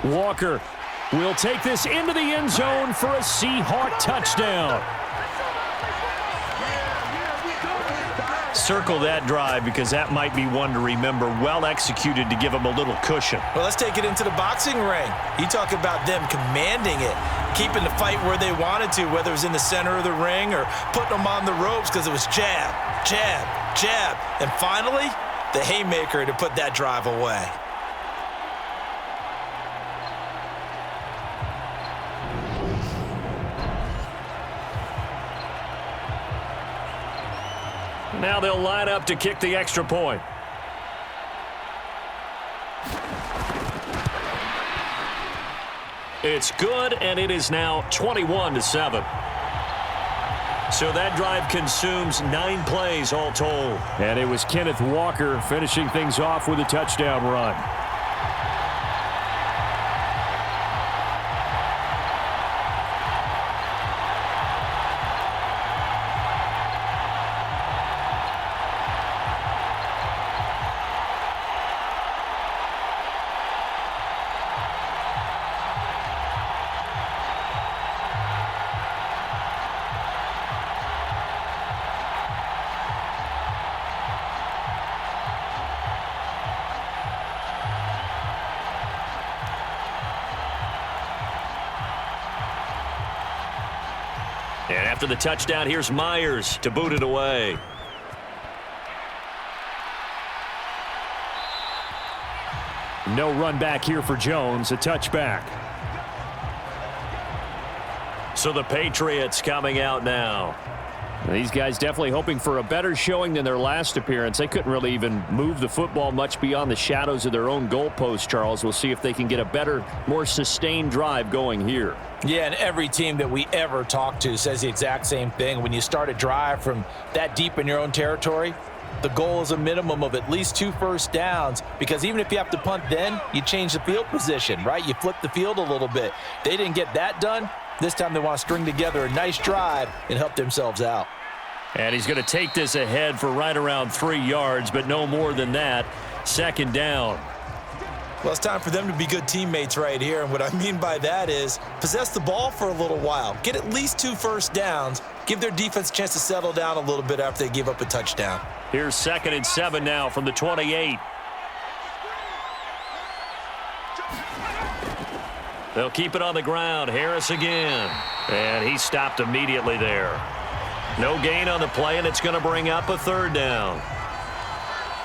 Walker will take this into the end zone for a Seahawk touchdown. Circle that drive because that might be one to remember. Well executed to give them a little cushion. Well, let's take it into the boxing ring. You talk about them commanding it, keeping the fight where they wanted to, whether it was in the center of the ring or putting them on the ropes because it was jab, jab, jab. And finally, the haymaker to put that drive away. Now they'll line up to kick the extra point. It's good, and it is now 21-7. So that drive consumes 9 plays all told. And it was Kenneth Walker finishing things off with a touchdown run. And after the touchdown, here's Myers to boot it away. No run back here for Jones, a touchback. So the Patriots coming out now. These guys definitely hoping for a better showing than their last appearance. They couldn't really even move the football much beyond the shadows of their own goalpost, Charles. We'll see if they can get a better, more sustained drive going here. Yeah, and every team that we ever talk to says the exact same thing. When you start a drive from that deep in your own territory, The goal is a minimum of at least 2 first downs, because even if you have to punt then, you change the field position, right? You flip the field a little bit. They didn't get that done. This time they want to string together a nice drive and help themselves out. And he's going to take this ahead for right around 3 yards, but no more than that. Second down. Well, it's time for them to be good teammates right here, and what I mean by that is possess the ball for a little while. Get at least 2 first downs. Give their defense a chance to settle down a little bit after they give up a touchdown. Here's 2nd and 7 now from the 28. They'll keep it on the ground. Harris again. And he stopped immediately there. No gain on the play, and it's going to bring up a 3rd down.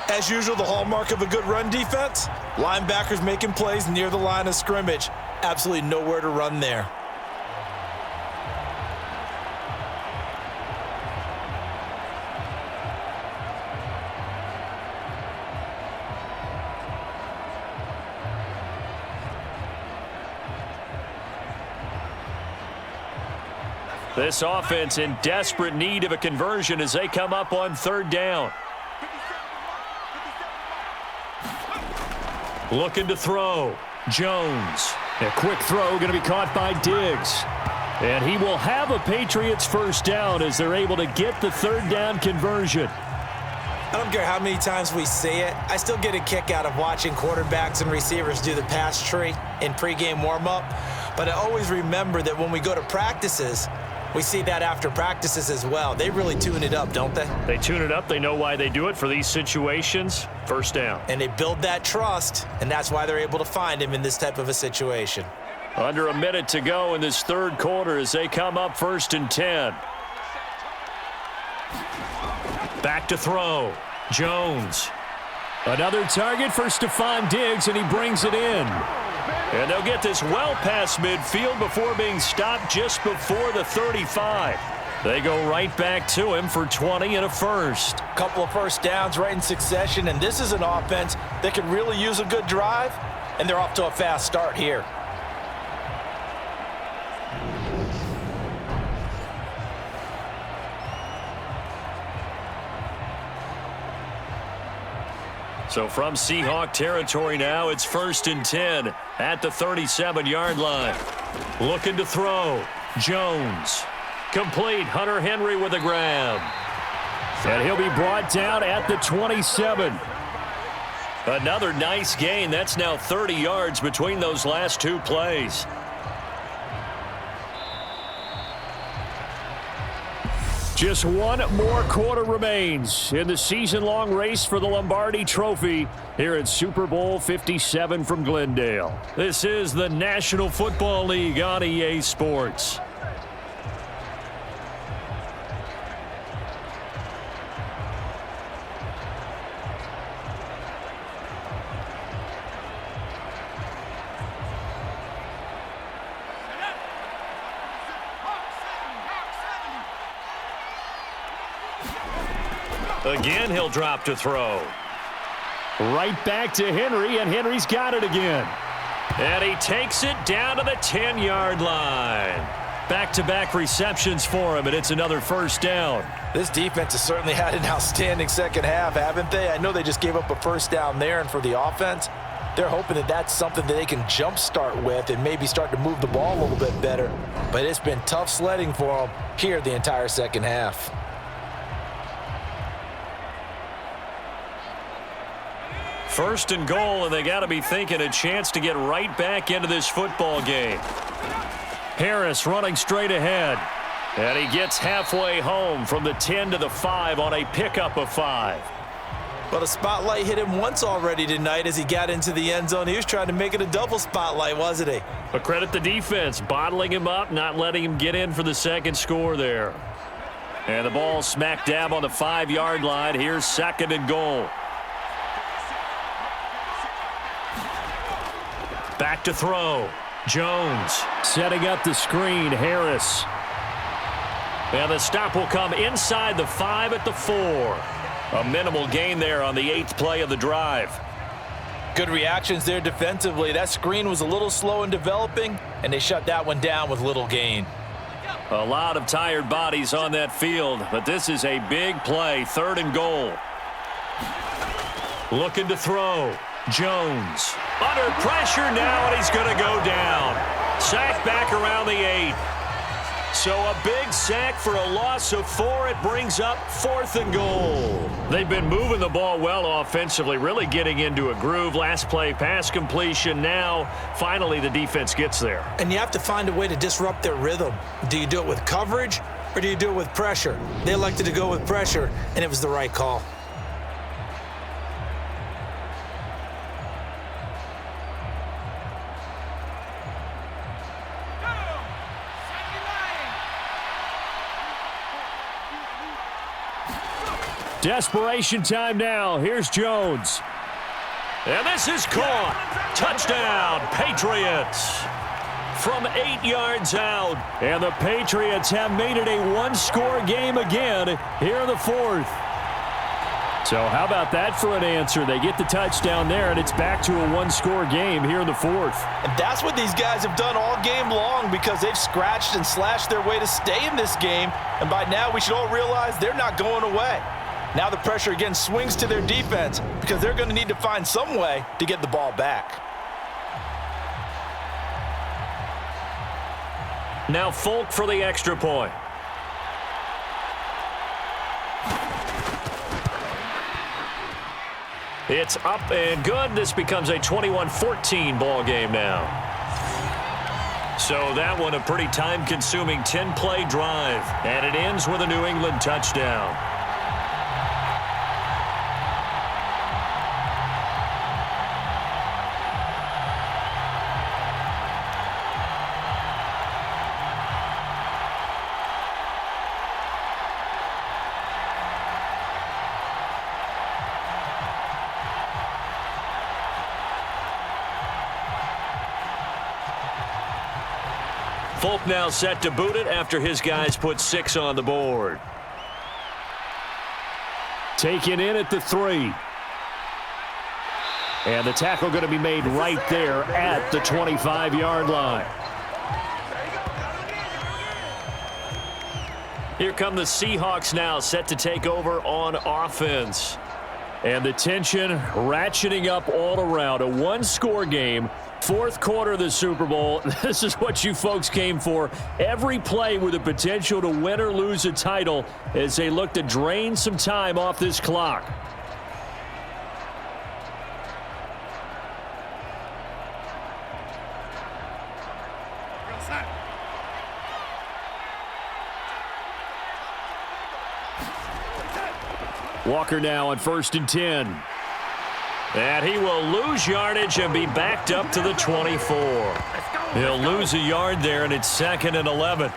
As usual, the hallmark of a good run defense, linebackers making plays near the line of scrimmage. Absolutely nowhere to run there. This offense in desperate need of a conversion as they come up on 3rd down. Looking to throw. Jones. A quick throw going to be caught by Diggs. And he will have a Patriots first down as they're able to get the 3rd down conversion. I don't care how many times we say it, I still get a kick out of watching quarterbacks and receivers do the pass tree in pregame warm-up. But I always remember that when we go to practices, we see that after practices as well. They really tune it up, don't they? They tune it up. They know why they do it for these situations. First down. And they build that trust, and that's why they're able to find him in this type of a situation. Under a minute to go in this 3rd quarter as they come up 1st and 10. Back to throw. Jones. Another target for Stephon Diggs, and he brings it in. And they'll get this well past midfield before being stopped just before the 35. They go right back to him for 20 and a first. Couple of first downs right in succession, and this is an offense that could really use a good drive, and they're off to a fast start here. So from Seahawk territory now, it's 1st and 10 at the 37-yard line. Looking to throw. Jones. Complete. Hunter Henry with a grab. And he'll be brought down at the 27. Another nice gain. That's now 30 yards between those last 2 plays. Just one more quarter remains in the season-long race for the Lombardi Trophy here at Super Bowl 57 from Glendale. This is the National Football League on EA Sports. Again, he'll drop to throw. Right back to Henry, and Henry's got it again. And he takes it down to the 10-yard line. Back-to-back receptions for him, and it's another first down. This defense has certainly had an outstanding second half, haven't they? I know they just gave up a first down there, and for the offense, they're hoping that that's something that they can jumpstart with and maybe start to move the ball a little bit better. But it's been tough sledding for them here the entire second half. First and goal, and they got to be thinking a chance to get right back into this football game. Harris running straight ahead. And he gets halfway home from the 10 to the 5 on a pickup of 5. Well, the spotlight hit him once already tonight as he got into the end zone. He was trying to make it a double spotlight, wasn't he? But credit the defense, bottling him up, not letting him get in for the second score there. And the ball smack dab on the 5-yard line. Here's 2nd and goal. Back to throw. Jones setting up the screen. Harris. And the stop will come inside the 5 at the 4. A minimal gain there on the 8th play of the drive. Good reactions there defensively. That screen was a little slow in developing, and they shut that one down with little gain. A lot of tired bodies on that field, but this is a big play. 3rd and goal. Looking to throw. Jones. Under pressure now, and he's going to go down. Sack back around the 8. So a big sack for a loss of 4. It brings up 4th and goal. They've been moving the ball well offensively, really getting into a groove. Last play, pass completion. Now, finally, the defense gets there. And you have to find a way to disrupt their rhythm. Do you do it with coverage, or do you do it with pressure? They elected to go with pressure, and it was the right call. Desperation time now. Here's Jones. And this is caught. Touchdown, Patriots. From 8 yards out. And the Patriots have made it a one-score game again here in the 4th. So how about that for an answer? They get the touchdown there, and it's back to a one-score game here in the 4th. And that's what these guys have done all game long, because they've scratched and slashed their way to stay in this game. And by now, we should all realize they're not going away. Now the pressure again swings to their defense, because they're going to need to find some way to get the ball back. Now Folk for the extra point. It's up and good. This becomes a 21-14 ball game now. So that one a pretty time-consuming 10-play drive, and it ends with a New England touchdown. Folk now set to boot it after his guys put 6 on the board. Taken in at the 3. And the tackle going to be made right there at the 25-yard line. Here come the Seahawks now, set to take over on offense. And the tension ratcheting up all around. A one-score game. 4th quarter of the Super Bowl. This is what you folks came for. Every play with the potential to win or lose a title as they look to drain some time off this clock. Walker now on 1st and 10. And he will lose yardage and be backed up to the 24. He'll lose a yard there, and it's 2nd and 11.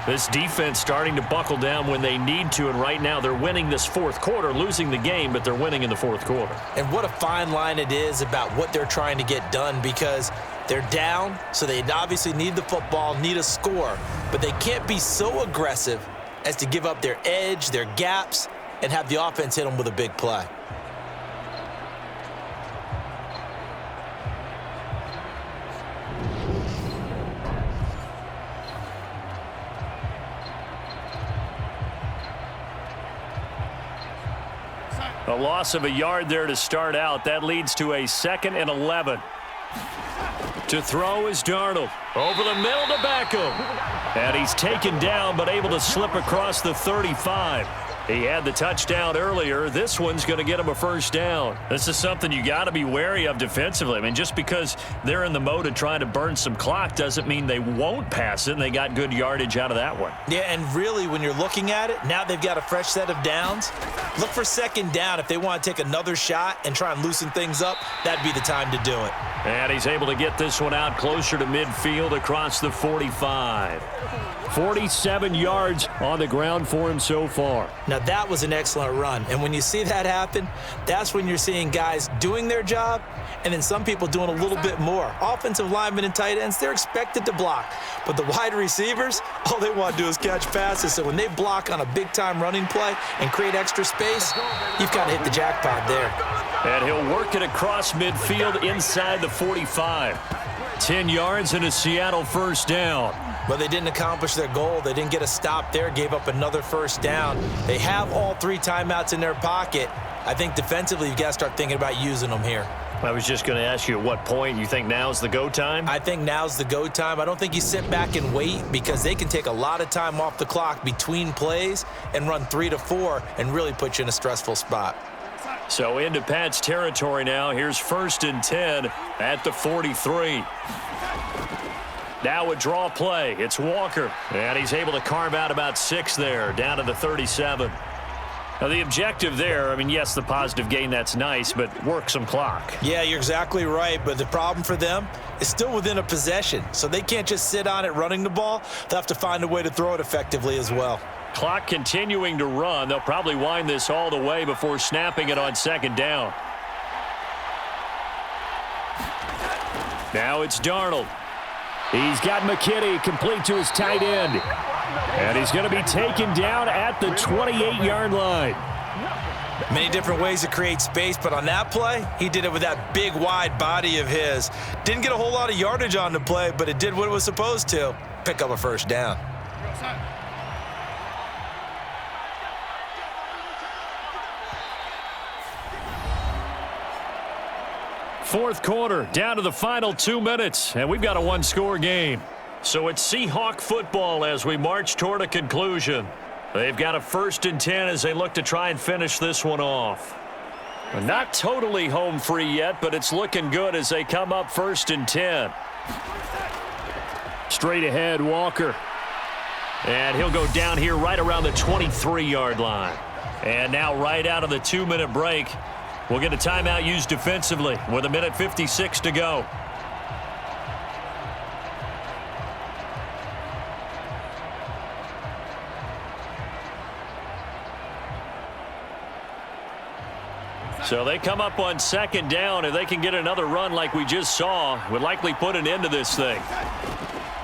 This defense starting to buckle down when they need to, and right now they're winning this 4th quarter, losing the game, but they're winning in the 4th quarter. And what a fine line it is about what they're trying to get done, because they're down, so they obviously need the football, need a score, but they can't be so aggressive as to give up their edge, their gaps, and have the offense hit them with a big play. A loss of a yard there to start out. That leads to a 2nd and 11. To throw is Darnold. Over the middle to Beckham. And he's taken down, but able to slip across the 35. He had the touchdown earlier. This one's going to get him a 1st down. This is something you got to be wary of defensively. I mean, just because they're in the mode of trying to burn some clock doesn't mean they won't pass it, and they got good yardage out of that one. Yeah, and really, when you're looking at it, now they've got a fresh set of downs. Look for 2nd down. If they want to take another shot and try and loosen things up, that'd be the time to do it. And he's able to get this one out closer to midfield across the 45. 47 yards on the ground for him so far. Now, that was an excellent run. And when you see that happen, that's when you're seeing guys doing their job and then some people doing a little bit more. Offensive linemen and tight ends, they're expected to block. But the wide receivers, all they want to do is catch passes. So when they block on a big-time running play and create extra space, you've kind of hit the jackpot there. And he'll work it across midfield inside the 45. 10 yards and a Seattle 1st down. But they didn't accomplish their goal. They didn't get a stop there, gave up another 1st down. They have all 3 timeouts in their pocket, I think defensively you've got to start thinking about using them here. I was just going to ask you at what point you think now's the go time? I think now's the go time. I don't think you sit back and wait because they can take a lot of time off the clock between plays and run 3 to 4 and really put you in a stressful spot. So into Pat's territory now. Here's 1st and 10 at the 43. Now a draw play. It's Walker. And he's able to carve out about 6 there, down to the 37. Now the objective there, I mean, yes, the positive gain, that's nice, but work some clock. Yeah, you're exactly right, but the problem for them is still within a possession, so they can't just sit on it running the ball. They'll have to find a way to throw it effectively as well. Clock continuing to run. They'll probably wind this all the way before snapping it on 2nd down. Now it's Darnold. He's got McKinney complete to his tight end. And he's going to be taken down at the 28-yard line. Many different ways to create space, but on that play, he did it with that big, wide body of his. Didn't get a whole lot of yardage on the play, but it did what it was supposed to. Pick up a 1st down. Fourth quarter, down to the final 2 minutes, and we've got a one-score game. So it's Seahawk football as we march toward a conclusion. They've got a 1st and 10 as they look to try and finish this one off. Not totally home free yet, but it's looking good as they come up 1st and 10. Straight ahead, Walker. And he'll go down here right around the 23-yard line. And now right out of the 2-minute break, we'll get a timeout used defensively with 1:56 to go. So they come up on 2nd down. If they can get another run like we just saw, would likely put an end to this thing.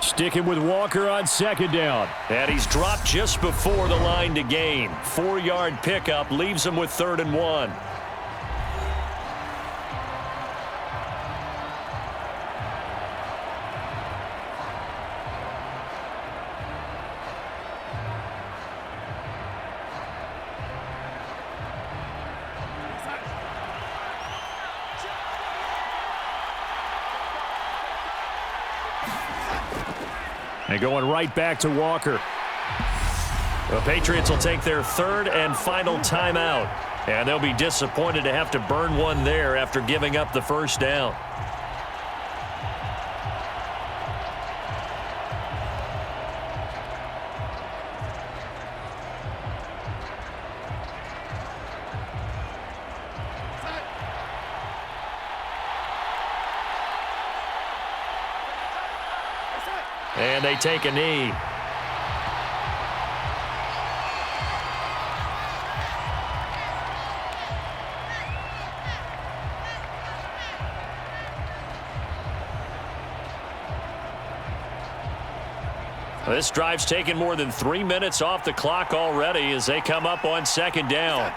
Sticking with Walker on 2nd down. And he's dropped just before the line to gain. 4-yard pickup leaves him with 3rd and 1. And going right back to Walker. The Patriots will take their 3rd and final timeout. And they'll be disappointed to have to burn one there after giving up the 1st down. And they take a knee. This drive's taken more than 3 minutes off the clock already as they come up on 2nd down.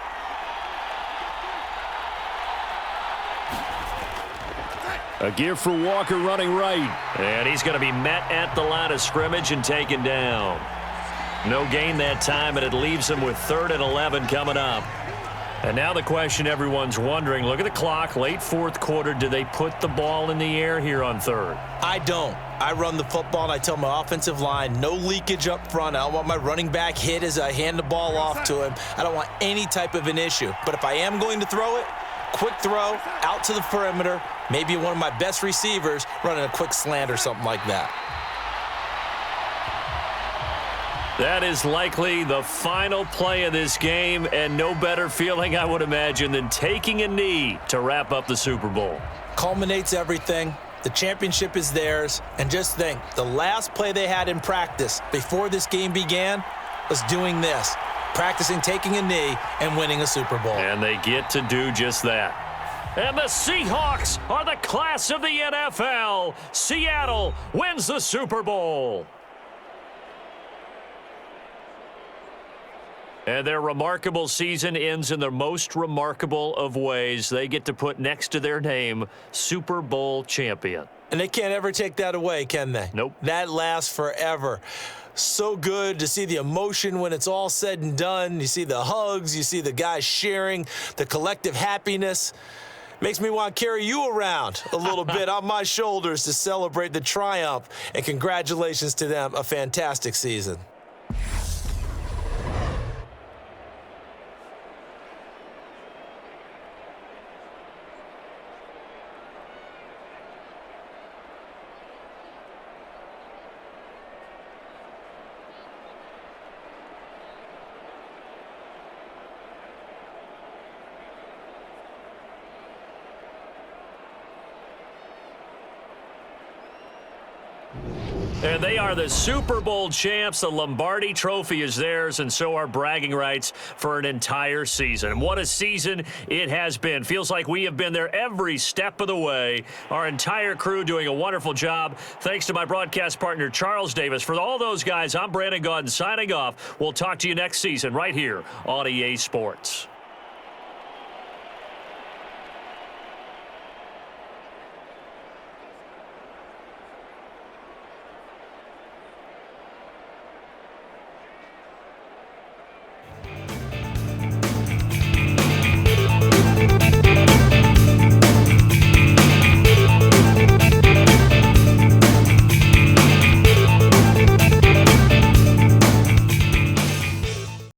A give for Walker running right. And he's going to be met at the line of scrimmage and taken down. No gain that time, and it leaves him with 3rd and 11 coming up. And now the question everyone's wondering, look at the clock, late 4th quarter. Do they put the ball in the air here on 3rd? I don't. I run the football, and I tell my offensive line, no leakage up front. I don't want my running back hit as I hand the ball off to him. I don't want any type of an issue. But if I am going to throw it, quick throw, out to the perimeter, maybe one of my best receivers running a quick slant or something like that. That is likely the final play of this game, and no better feeling, I would imagine, than taking a knee to wrap up the Super Bowl. Culminates everything. The championship is theirs. And just think, the last play they had in practice before this game began was doing this, practicing taking a knee and winning a Super Bowl. And they get to do just that. And the Seahawks are the class of the NFL. Seattle wins the Super Bowl. And their remarkable season ends in the most remarkable of ways. They get to put next to their name, Super Bowl champion. And they can't ever take that away, can they? Nope. That lasts forever. so good to see the emotion when it's all said and done. You see the hugs, you see the guys sharing, the collective happiness. Makes me want to carry you around a little bit on my shoulders to celebrate the triumph. And congratulations to them, a fantastic season. And they are the Super Bowl champs. The Lombardi Trophy is theirs, and so are bragging rights for an entire season. What a season it has been. Feels like we have been there every step of the way. Our entire crew doing a wonderful job. Thanks to my broadcast partner, Charles Davis. For all those guys, I'm Brandon Gaudin signing off. We'll talk to you next season right here on EA Sports.